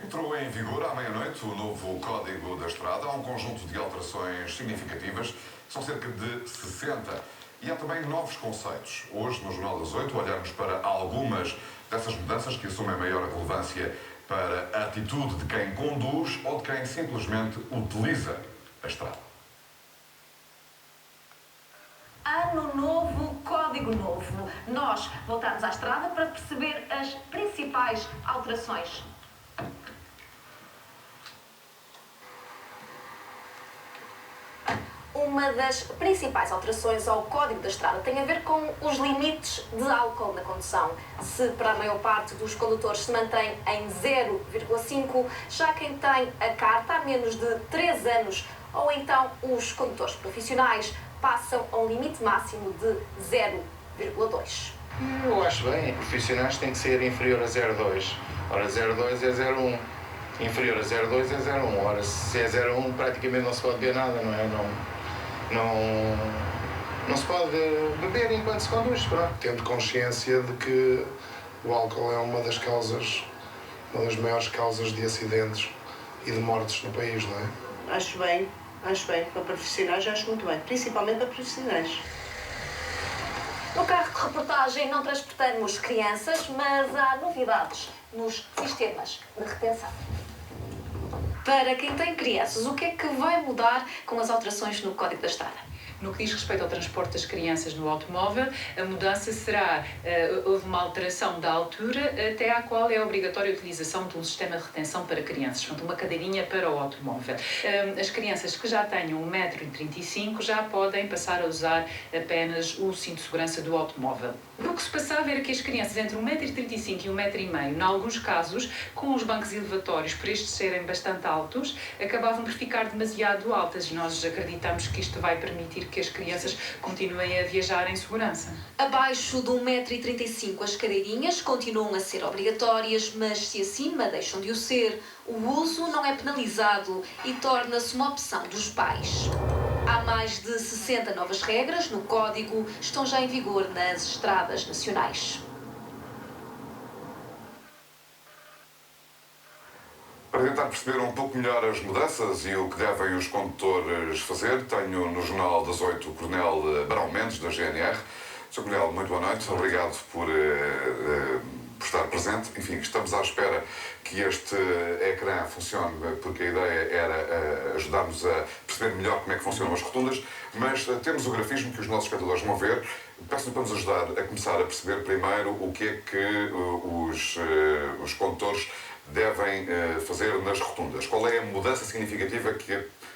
Entrou em vigor à meia-noite o novo Código da Estrada. Há um conjunto de alterações significativas, são cerca de 60. E há também novos conceitos. Hoje, no Jornal das 8, olhamos para algumas dessas mudanças que assumem maior relevância para a atitude de quem conduz ou de quem simplesmente utiliza a estrada. Ano novo, código novo. Nós voltamos à estrada para perceber as principais alterações. Uma das principais alterações ao Código da Estrada tem a ver com os limites de álcool na condução. Se para a maior parte dos condutores se mantém em 0,5, já quem tem a carta há menos de 3 anos ou então os condutores profissionais passam a um limite máximo de 0,2. Eu acho bem, profissionais têm que ser inferior a 0,2. Ora, 0,2 é 0,1. Inferior a 0,2 é 0,1. Ora, se é 0,1 praticamente não se pode ver nada, não é? Não se pode beber enquanto se conduz, pronto. Tendo consciência de que o álcool é uma das maiores causas de acidentes e de mortes no país, não é? Acho bem. Para profissionais acho muito bem, principalmente para profissionais. No carro de reportagem não transportamos crianças, mas há novidades nos sistemas de retenção. Para quem tem crianças, o que é que vai mudar com as alterações no Código da Estrada? No que diz respeito ao transporte das crianças no automóvel, a mudança será, houve uma alteração da altura até à qual é obrigatória a utilização de um sistema de retenção para crianças, portanto uma cadeirinha para o automóvel. As crianças que já tenham 1,35 m já podem passar a usar apenas o cinto de segurança do automóvel. O que se passava era que as crianças entre 1,35 m e 1,5 m, em alguns casos, com os bancos elevatórios, por estes serem bastante altos, acabavam por ficar demasiado altas e nós acreditamos que isto vai permitir que as crianças continuem a viajar em segurança. Abaixo de 1,35 m as cadeirinhas continuam a ser obrigatórias, mas se acima deixam de o ser, o uso não é penalizado e torna-se uma opção dos pais. Há mais de 60 novas regras no Código, estão já em vigor nas estradas nacionais. Para tentar perceber um pouco melhor as mudanças e o que devem os condutores fazer, tenho no Jornal das 8 o Coronel Barão Mendes, da GNR. Sr. Coronel, muito boa noite. Obrigado por estar presente. Enfim, estamos à espera que este ecrã funcione, porque a ideia era ajudar-nos a perceber melhor como é que funcionam as rotundas, mas temos o grafismo que os nossos espectadores vão ver. Peço-lhe para nos ajudar a começar a perceber primeiro o que é que os condutores devem fazer nas rotundas. Qual é a mudança significativa que,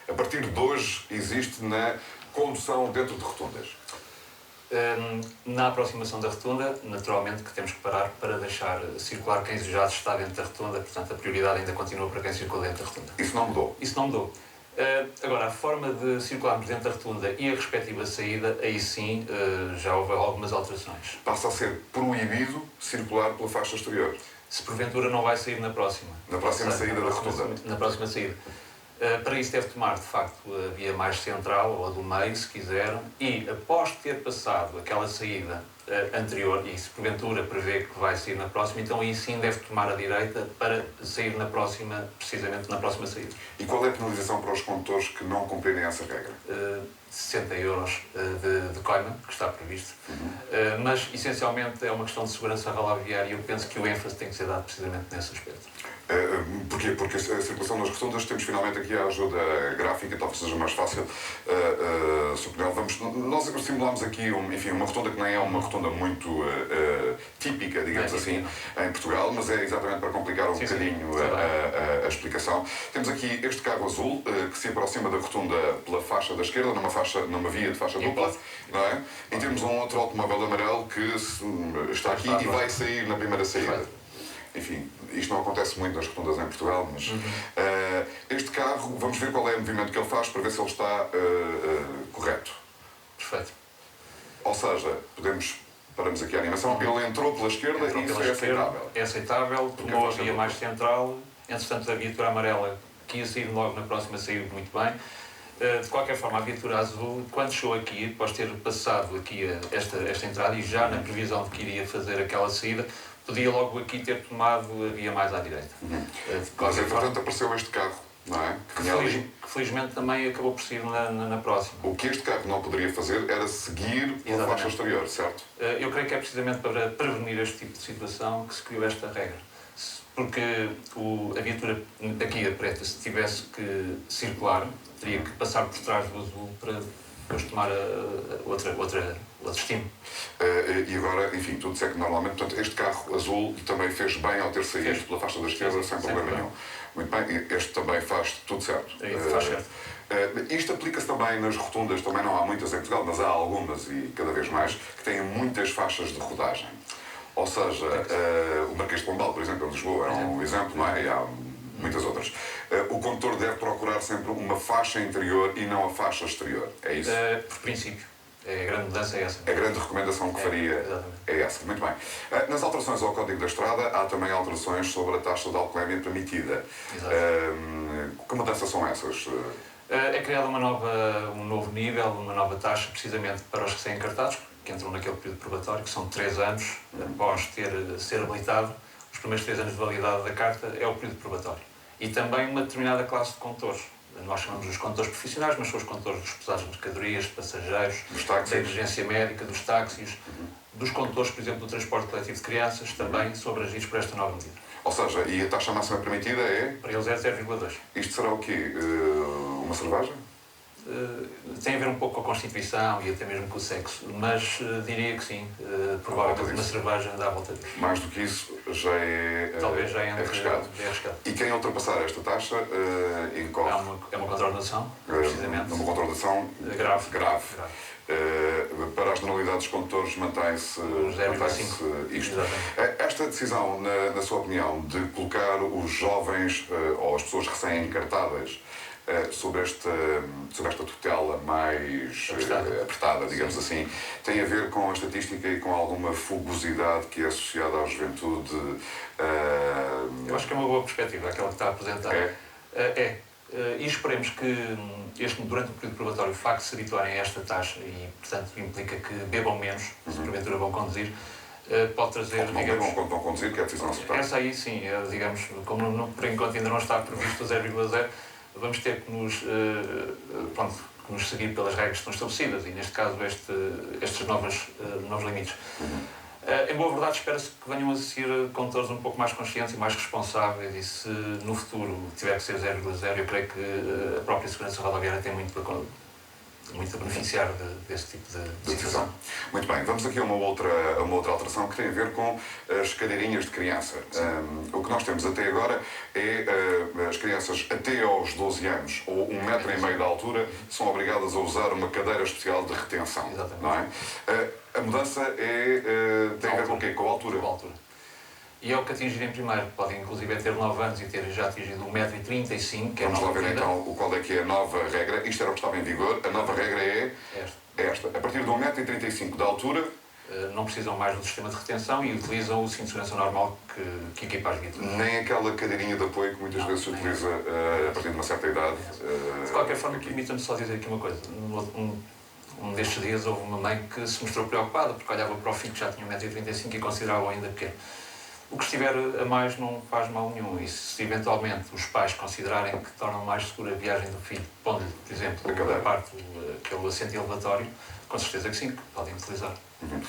a partir de hoje, existe na condução dentro de rotundas? Na aproximação da rotunda, naturalmente que temos que parar para deixar circular quem já está dentro da rotunda, portanto a prioridade ainda continua para quem circula dentro da rotunda. Isso não mudou? Isso não mudou. Agora, a forma de circularmos dentro da rotunda e a respectiva saída, aí sim já houve algumas alterações. Passa a ser proibido circular pela faixa exterior? Se porventura não vai sair na próxima. Na próxima saída da rotunda? Na próxima saída. Para isso deve tomar, de facto, a via mais central, ou a do meio, se quiser, e após ter passado aquela saída anterior, e se porventura prevê que vai sair na próxima, então aí sim deve tomar a direita para sair na próxima, precisamente na próxima saída. E qual é a penalização para os condutores que não cumprirem essa regra? 60 euros de coima, que está previsto. Mas, essencialmente, é uma questão de segurança rodoviária e eu penso que o ênfase tem que ser dado precisamente nesse aspecto. Porquê? Porque a circulação nas rotundas, temos finalmente aqui a ajuda gráfica, talvez seja mais fácil. Nós simulamos aqui uma rotunda que nem é uma rotunda muito típica, digamos assim, em Portugal, mas é exatamente para complicar um bocadinho a explicação. Temos aqui este carro azul que se aproxima da rotunda pela faixa da esquerda, numa via de faixa dupla, não é? E temos um outro automóvel amarelo que está aqui e vai sair na primeira saída. Enfim, isto não acontece muito nas rotundas em Portugal, mas este carro, vamos ver qual é o movimento que ele faz para ver se ele está correto. Perfeito. Ou seja, paramos aqui a animação, ele entrou pela esquerda e isso é aceitável. É aceitável, tomou a via mais central, entretanto a viatura amarela, que ia sair logo na próxima, saiu muito bem. De qualquer forma, a viatura azul, quando chegou aqui, após ter passado aqui esta entrada e já na previsão de que iria fazer aquela saída, podia logo aqui ter tomado a via mais à direita. Mas, entretanto, apareceu este carro, não é? Que vinha ali. Que felizmente também acabou por sair na próxima. O que este carro não poderia fazer era seguir pela Exatamente. faixa exterior, certo? Eu creio que é precisamente para prevenir este tipo de situação que se criou esta regra. Porque a viatura aqui a preta, se tivesse que circular, teria que passar por trás do azul para depois tomar outro destino. E agora, enfim, tu disseste que normalmente, portanto, este carro azul também fez bem ao ter saído pela faixa da esquerda sem problema nenhum. Muito bem, este também faz tudo certo. Faz certo. Isto aplica-se também nas rotundas, também não há muitas em Portugal, mas há algumas e cada vez mais, que têm muitas faixas de rodagem. Ou seja, o Marquês de Pombal, por exemplo, em Lisboa, é um exemplo, não é? E há muitas outras. O condutor deve procurar sempre uma faixa interior e não a faixa exterior, é isso? Por princípio. A grande mudança é essa. A grande recomendação que faria é essa. Muito bem. Nas alterações ao Código da Estrada, há também alterações sobre a taxa de alcoolemia permitida. Que mudanças são essas? É criado um novo nível, uma nova taxa, precisamente para os recém-encartados, que entram naquele período probatório, que são 3 anos após ser habilitado. Os primeiros 3 anos de validade da carta é o período probatório. E também uma determinada classe de condutores. Nós chamamos os condutores profissionais, mas são os condutores dos pesados de mercadorias, de passageiros, da emergência médica, dos táxis, dos condutores, por exemplo, do transporte coletivo de crianças, também são abrangidos por esta nova medida. Ou seja, e a taxa máxima permitida é? Para eles é 0,2. Isto será o quê? Uma cerveja? Tem a ver um pouco com a Constituição e até mesmo com o sexo, mas diria que sim. Provavelmente uma cerveja dá a volta disso. Mais do que isso, já é talvez já é arriscado. arriscado. E quem ultrapassar esta taxa incorre? É uma contraordenação, precisamente. Uma contraordenação grave. Para as generalidades condutores mantém-se isto. Esta decisão, na sua opinião, de colocar os jovens ou as pessoas recém-encartadas sobre esta tutela mais apertada, digamos assim, tem a ver com a estatística e com alguma fugosidade que é associada à juventude? Eu acho que é uma boa perspectiva, aquela que está a apresentar. E esperemos que, durante o período probatório, o facto de se habituarem a esta taxa, e, portanto, implica que bebam menos, se porventura vão conduzir, pode trazer, ou não bebam quando vão conduzir, que é a decisão acertada. Essa aí, sim, digamos, como por enquanto ainda não está previsto o 0,0, vamos ter que nos seguir pelas regras que estão estabelecidas, e, neste caso, estes novos limites. Em boa verdade, espera-se que venham a ser condutores um pouco mais conscientes e mais responsáveis, e se no futuro tiver que ser 0,0, eu creio que a própria segurança rodoviária tem muito a beneficiar desse tipo de situação. Muito bem, vamos aqui a uma outra alteração que tem a ver com as cadeirinhas de criança. O que nós temos até agora é as crianças até aos 12 anos ou 1,5 m de altura são obrigadas a usar uma cadeira especial de retenção. Exatamente. Não é? A mudança tem a ver com o quê? Com a altura? Com a altura. E é o que atingirem primeiro. Podem, inclusive, ter 9 anos e ter já atingido 1,35 m, que é a Vamos nova lá ver medida. então qual é que é a nova regra. Isto era o que estava em vigor. A nova regra é esta. A partir de 1,35 m de altura, não precisam mais do sistema de retenção e utilizam o cinto de segurança normal que equipa as viaturas. nem aquela cadeirinha de apoio que muitas vezes se utiliza a partir de uma certa idade. De qualquer forma, permita-me só dizer aqui uma coisa. Um destes dias houve uma mãe que se mostrou preocupada porque olhava para o filho que já tinha 1,35 m e considerava-o ainda pequeno. O que estiver a mais não faz mal nenhum, e se eventualmente os pais considerarem que tornam mais segura a viagem do filho, pondo-lhe, por exemplo, a parte, aquele assento elevatório, com certeza que sim, que podem utilizar.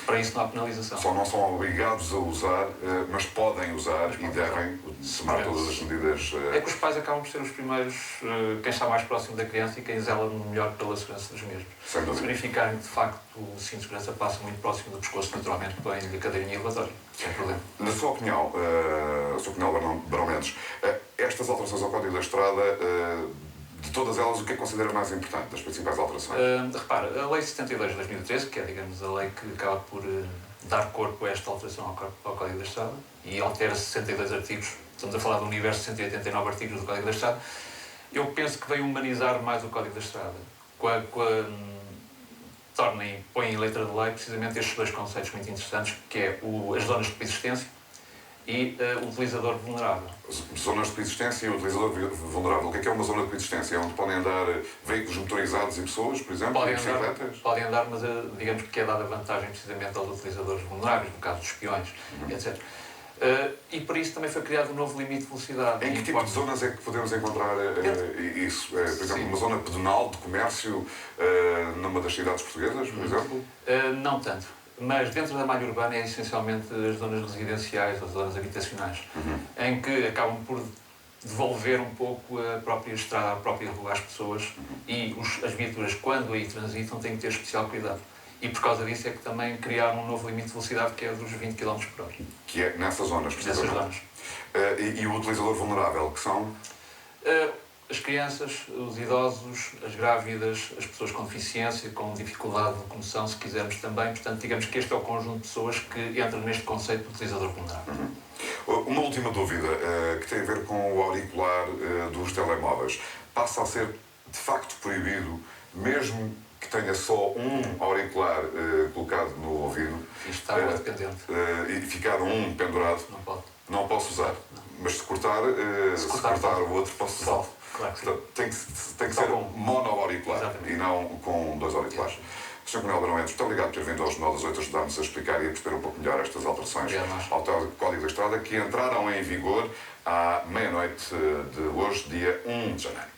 Para isso não há penalização. Só não são obrigados a usar, mas podem usar e devem tomar todas as medidas. É que os pais acabam por ser os primeiros, quem está mais próximo da criança e quem zela melhor pela segurança dos mesmos. Sem dúvida. Se verificarem que, de facto, o cinto de segurança passa muito próximo do pescoço, naturalmente põem-lhe a cadeirinha elevatória, sem problema. Na sua opinião, Barão Mendes, estas alterações ao Código da Estrada, de todas elas, o que é que considera mais importante, das principais alterações? Repara, a Lei 72 de 2013, que é, digamos, a lei que acaba por dar corpo a esta alteração ao Código da Estrada, e altera 62 artigos, estamos a falar de um universo de 189 artigos do Código da Estrada, eu penso que veio humanizar mais o Código da Estrada, põe em letra de lei precisamente estes dois conceitos muito interessantes, que é as zonas de coexistência e o utilizador vulnerável. Zonas de coexistência e o utilizador vulnerável. O que é uma zona de coexistência? É onde podem andar veículos motorizados e pessoas, por exemplo, e bicicletas? Podem andar, mas digamos que é dada vantagem precisamente aos utilizadores vulneráveis, no caso dos espiões, etc. E para isso também foi criado um novo limite de velocidade. Em que tipo de zonas é que podemos encontrar isso? Por exemplo, uma zona pedonal de comércio numa das cidades portuguesas, por exemplo? Não tanto. Mas dentro da malha urbana é essencialmente as zonas residenciais, as zonas habitacionais, em que acabam por devolver um pouco a própria estrada, a própria rua às pessoas e as viaturas, quando aí transitam, têm que ter especial cuidado. E por causa disso é que também criaram um novo limite de velocidade que é dos 20 km por hora. Que é nessas zonas, Nessas zonas. E o utilizador vulnerável, que são? As crianças, os idosos, as grávidas, as pessoas com deficiência, com dificuldade de locomoção, se quisermos também. Portanto, digamos que este é o conjunto de pessoas que entram neste conceito de utilizador vulnerável. Uma última dúvida, que tem a ver com o auricular dos telemóveis. Passa a ser, de facto, proibido, mesmo que tenha só um auricular colocado no ouvido? Isto está dependente. E ficar um pendurado? Não pode. Não posso usar. Não. Mas se cortar o outro, posso usar. Claro que sim. Portanto, tem que ser mono-auricular e não com dois auriculares. Sr. Coronel Barão Mendes, muito obrigado por ter vindo ao Jornal das 8 ajudar-nos a explicar e a perceber um pouco melhor estas alterações ao Código da Estrada que entraram em vigor à meia-noite de hoje, dia 1 de janeiro.